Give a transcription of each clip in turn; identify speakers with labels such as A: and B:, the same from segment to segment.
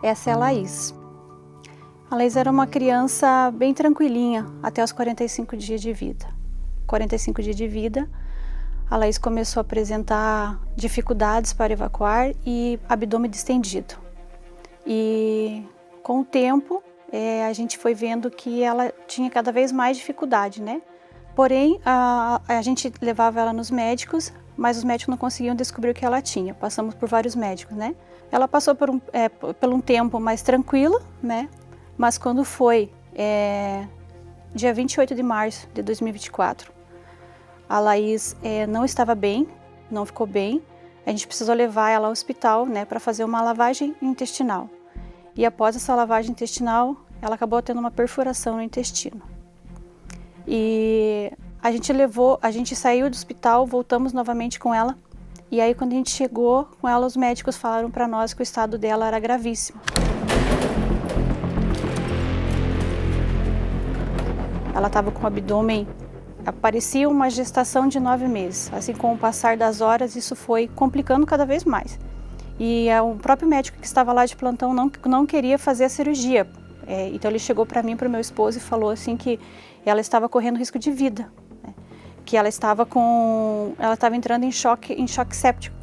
A: Essa é a Laís. A Laís era uma criança bem tranquilinha até os 45 dias de vida. 45 dias de vida, a Laís começou a apresentar dificuldades para evacuar e abdômen distendido. E com o tempo, a gente foi vendo que ela tinha cada vez mais dificuldade, né? Porém, a gente levava ela nos médicos, mas os médicos não conseguiam descobrir o que ela tinha. Passamos por vários médicos, né? Ela passou por um tempo mais tranquilo, né? Mas quando foi dia 28 de março de 2024, a Laís não estava bem, não ficou bem. A gente precisou levar ela ao hospital, né, para fazer uma lavagem intestinal. E após essa lavagem intestinal, ela acabou tendo uma perfuração no intestino. E a gente saiu do hospital, voltamos novamente com ela. E aí quando a gente chegou com ela, os médicos falaram para nós que o estado dela era gravíssimo. Ela estava com o abdômen, parecia uma gestação de 9 meses. Assim, com o passar das horas, isso foi complicando cada vez mais. E o próprio médico que estava lá de plantão não queria fazer a cirurgia. Então ele chegou para mim e para o meu esposo e falou assim que ela estava correndo risco de vida, né? Que ela estava entrando em choque séptico.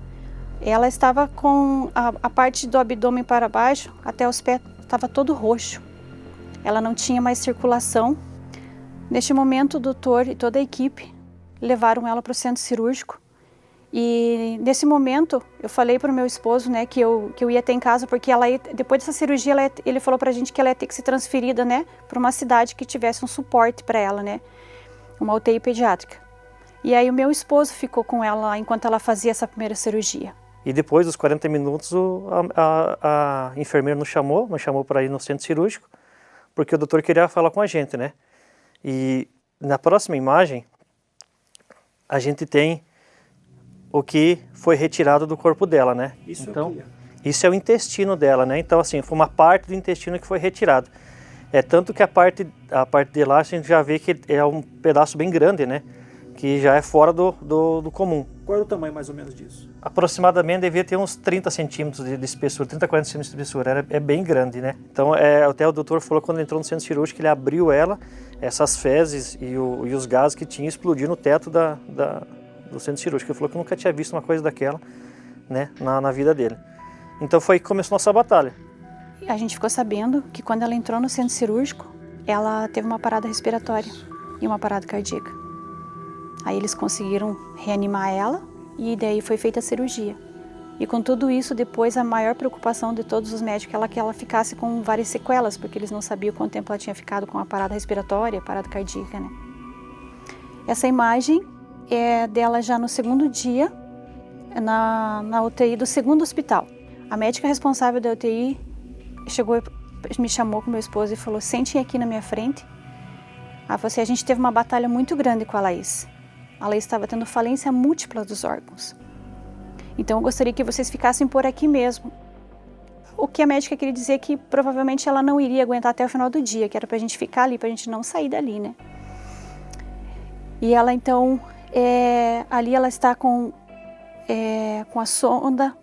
A: Ela estava com a parte do abdômen para baixo, até os pés, estava todo roxo. Ela não tinha mais circulação. Neste momento, o doutor e toda a equipe levaram ela para o centro cirúrgico. E nesse momento, eu falei para o meu esposo, né, que eu ia ter em casa, porque depois dessa cirurgia, ele falou para a gente que ela ia ter que ser transferida, né, para uma cidade que tivesse um suporte para ela, né, uma UTI pediátrica. E aí o meu esposo ficou com ela enquanto ela fazia essa primeira cirurgia.
B: E depois dos 40 minutos, a enfermeira nos chamou para ir no centro cirúrgico, porque o doutor queria falar com a gente, né. E na próxima imagem, a gente tem o que foi retirado do corpo dela, né? Isso é o intestino dela, né? Então, assim, foi uma parte do intestino que foi retirado. Tanto que a parte de lá a gente já vê que é um pedaço bem grande, né? Que já é fora do comum.
C: Qual é o tamanho mais ou menos disso?
B: Aproximadamente devia ter uns 30 centímetros de espessura, 30, 40 centímetros de espessura, é bem grande, né? Então, até o doutor falou que quando ele entrou no centro cirúrgico, ele abriu ela, essas fezes e os gases que tinha explodido no teto do centro cirúrgico. Ele falou que nunca tinha visto uma coisa daquela, né, na vida dele. Então foi que começou nossa batalha.
A: A gente ficou sabendo que quando ela entrou no centro cirúrgico, ela teve uma parada respiratória e uma parada cardíaca. Aí eles conseguiram reanimar ela e daí foi feita a cirurgia. E com tudo isso, depois a maior preocupação de todos os médicos era que ela ficasse com várias sequelas, porque eles não sabiam quanto tempo ela tinha ficado com a parada respiratória, a parada cardíaca, né? Essa imagem é dela já no segundo dia, na UTI do segundo hospital. A médica responsável da UTI me chamou com meu esposo e falou: "Sente aqui na minha frente." Ela falou assim: "A gente teve uma batalha muito grande com a Laís. A Laís estava tendo falência múltipla dos órgãos. Então eu gostaria que vocês ficassem por aqui mesmo." O que a médica queria dizer que provavelmente ela não iria aguentar até o final do dia, que era pra gente ficar ali, pra gente não sair dali, né? E ela então, ali ela está com a sonda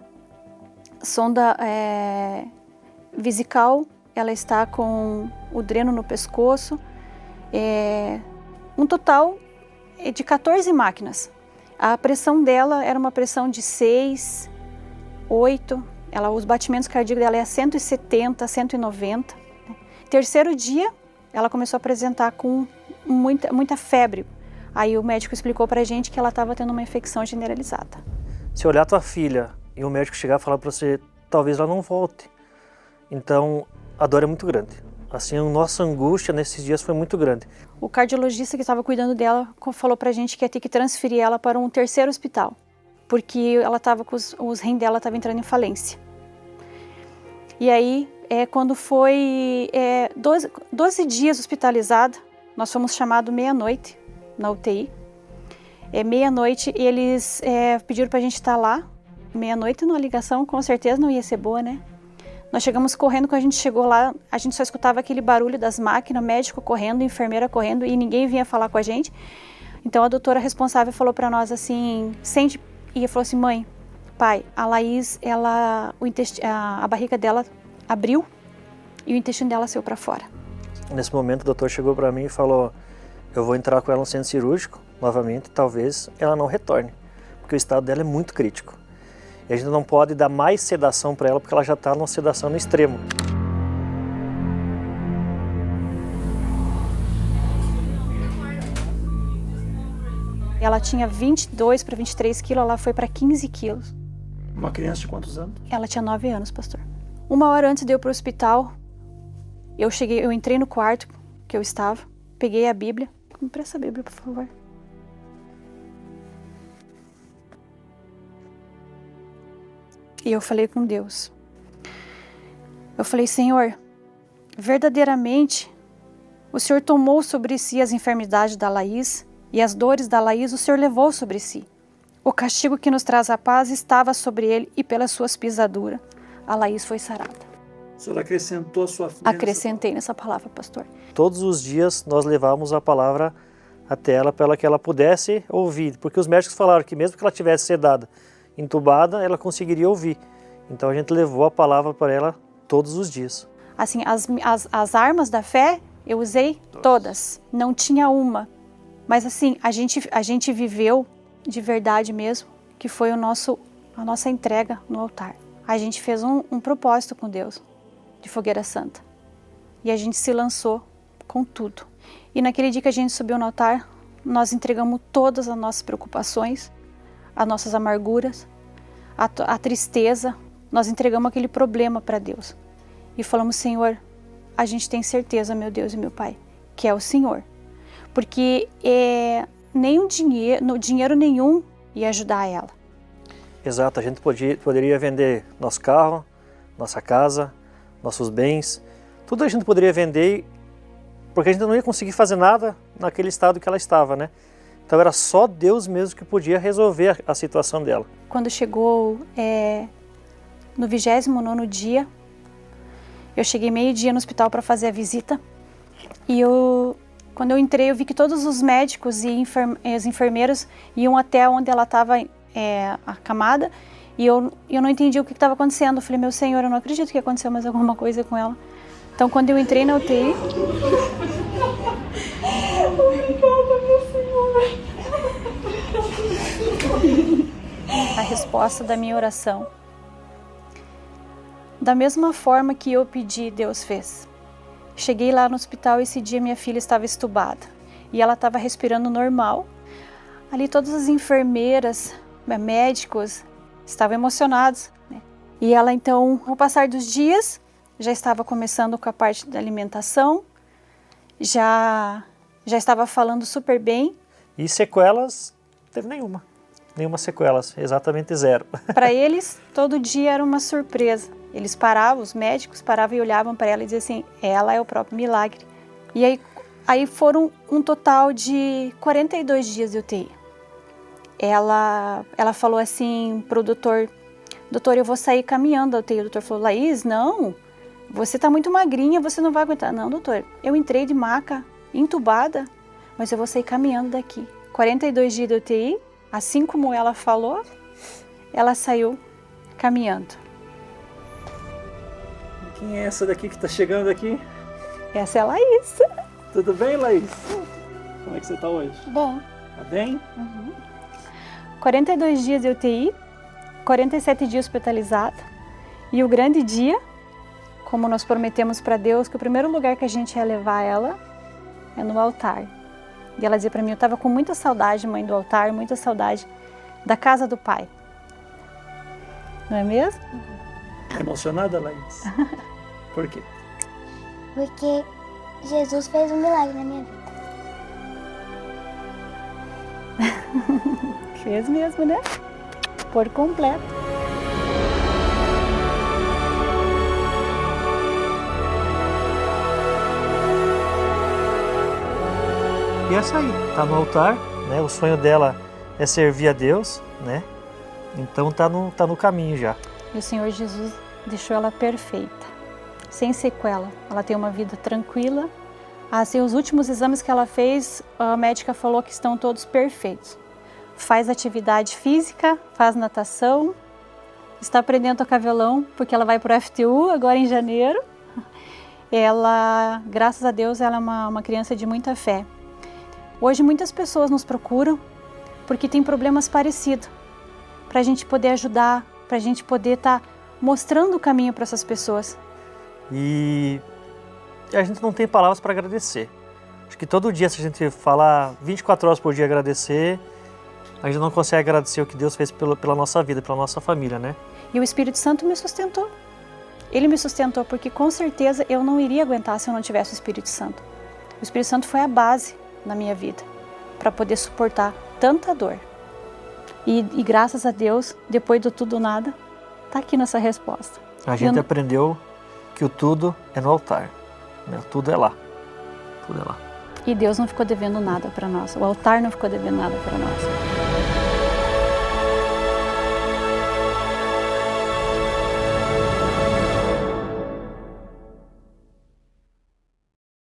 A: vesical, ela está com o dreno no pescoço, um total de 14 máquinas. A pressão dela era uma pressão de 6, 8, os batimentos cardíacos dela é 170, 190. Terceiro dia, ela começou a apresentar com muita febre. Aí o médico explicou pra gente que ela estava tendo uma infecção generalizada.
B: Se olhar tua filha e o médico chegar e falar para você, talvez ela não volte. Então, a dor é muito grande. Assim, a nossa angústia nesses dias foi muito grande.
A: O cardiologista que estava cuidando dela falou pra gente que ia ter que transferir ela para um terceiro hospital, porque ela estava com os rins dela estavam entrando em falência. E aí, quando foi 12 dias hospitalizada, nós fomos chamados meia-noite na UTI. Meia-noite, eles pediram pra gente estar lá. Meia-noite numa ligação, com certeza não ia ser boa, né? Nós chegamos correndo, quando a gente chegou lá, a gente só escutava aquele barulho das máquinas, médico correndo, enfermeira correndo, e ninguém vinha falar com a gente. Então a doutora responsável falou para nós assim, e falou assim: "Mãe, pai, a Laís, a barriga dela abriu e o intestino dela saiu para fora.
B: Nesse momento o doutor chegou para mim e falou, eu vou entrar com ela no centro cirúrgico novamente, talvez ela não retorne, porque o estado dela é muito crítico. E a gente não pode dar mais sedação para ela, porque ela já está numa sedação no extremo.
A: Ela tinha 22 para 23 quilos, ela foi para 15 quilos.
C: Uma criança de quantos anos?
A: Ela tinha 9 anos, pastor. 1 hora antes de eu ir para o hospital, eu entrei no quarto que eu estava, peguei a Bíblia. Me presta a Bíblia, por favor. E eu falei com Deus. Eu falei, Senhor, verdadeiramente, o Senhor tomou sobre si as enfermidades da Laís e as dores da Laís o Senhor levou sobre si. O castigo que nos traz a paz estava sobre ele e pelas suas pisaduras a Laís foi sarada.
C: O senhor acrescentou a sua fé?
A: Acrescentei nessa palavra, pastor.
B: Todos os dias nós levávamos a palavra até ela para que ela pudesse ouvir, porque os médicos falaram que mesmo que ela tivesse sedada, entubada, ela conseguiria ouvir. Então a gente levou a palavra para ela todos os dias.
A: Assim, as armas da fé eu usei todas, não tinha uma. Mas assim, a gente viveu de verdade mesmo, que foi a nossa entrega no altar. A gente fez um propósito com Deus, de fogueira santa. E a gente se lançou com tudo. E naquele dia que a gente subiu no altar, nós entregamos todas as nossas preocupações, as nossas amarguras, a tristeza, nós entregamos aquele problema para Deus. E falamos, Senhor, a gente tem certeza, meu Deus e meu Pai, que é o Senhor. Porque nenhum dinheiro nenhum ia ajudar ela.
B: Exato, a gente poderia vender nosso carro, nossa casa, nossos bens, tudo a gente poderia vender, porque a gente não ia conseguir fazer nada naquele estado que ela estava, né? Então era só Deus mesmo que podia resolver a situação dela.
A: Quando chegou no 29º dia, eu cheguei meio-dia no hospital para fazer a visita. E quando eu entrei, eu vi que todos os médicos e os enfermeiros iam até onde ela estava acamada. E eu não entendi o que estava acontecendo. Eu falei, meu Senhor, eu não acredito que aconteceu mais alguma coisa com ela. Então, quando eu entrei na UTI...
D: Obrigada, meu Senhor.
A: A resposta da minha oração. Da mesma forma que eu pedi, Deus fez. Cheguei lá no hospital, esse dia minha filha estava estubada. E ela estava respirando normal. Ali todas as enfermeiras, médicos, estavam emocionados, né? E ela então, com o passar dos dias, já estava começando com a parte da alimentação, já estava falando super bem.
B: E sequelas, não teve nenhuma sequelas, exatamente zero.
A: Para eles, todo dia era uma surpresa. Eles paravam, os médicos paravam e olhavam para ela e diziam assim, ela é o próprio milagre. E aí foram um total de 42 dias de UTI. Ela falou assim pro doutor, eu vou sair caminhando da UTI. O doutor falou, Laís, não, você tá muito magrinha, você não vai aguentar. Não, doutor, eu entrei de maca, entubada, mas eu vou sair caminhando daqui. 42 dias de UTI, assim como ela falou, ela saiu caminhando.
C: Quem é essa daqui que está chegando aqui?
A: Essa é a Laís.
C: Tudo bem, Laís? Como é que você está hoje?
A: Bom.
C: Tá bem?
A: 42 dias de UTI, 47 dias hospitalizada. E o grande dia, como nós prometemos para Deus, que o primeiro lugar que a gente ia levar ela é no altar. E ela dizia para mim, eu estava com muita saudade, mãe, do altar, muita saudade da casa do Pai. Não é mesmo?
C: Tá emocionada, Laís? Por quê?
D: Porque Jesus fez um milagre na minha vida.
A: Fez mesmo, né? Por completo.
B: E essa aí, tá no altar, né? O sonho dela é servir a Deus, né? Então tá no caminho já.
A: E o Senhor Jesus deixou ela perfeita, sem sequela. Ela tem uma vida tranquila. Assim, os últimos exames que ela fez, a médica falou que estão todos perfeitos. Faz atividade física, faz natação, está aprendendo a tocar violão, porque ela vai para o FTU agora em janeiro. Ela, graças a Deus, ela é uma criança de muita fé. Hoje muitas pessoas nos procuram porque tem problemas parecidos, para a gente poder ajudar, para a gente poder estar mostrando o caminho para essas pessoas.
B: E a gente não tem palavras para agradecer. Acho que todo dia, se a gente falar 24 horas por dia agradecer, a gente não consegue agradecer o que Deus fez pela nossa vida, pela nossa família, né?
A: E o Espírito Santo me sustentou. Ele me sustentou porque com certeza eu não iria aguentar se eu não tivesse o Espírito Santo. O Espírito Santo foi a base na minha vida para poder suportar tanta dor. E graças a Deus, depois do tudo ou nada, tá aqui nessa resposta.
B: A gente aprendeu que o tudo é no altar, né? Tudo é lá. Tudo é lá.
A: E Deus não ficou devendo nada para nós. O altar não ficou devendo nada para nós.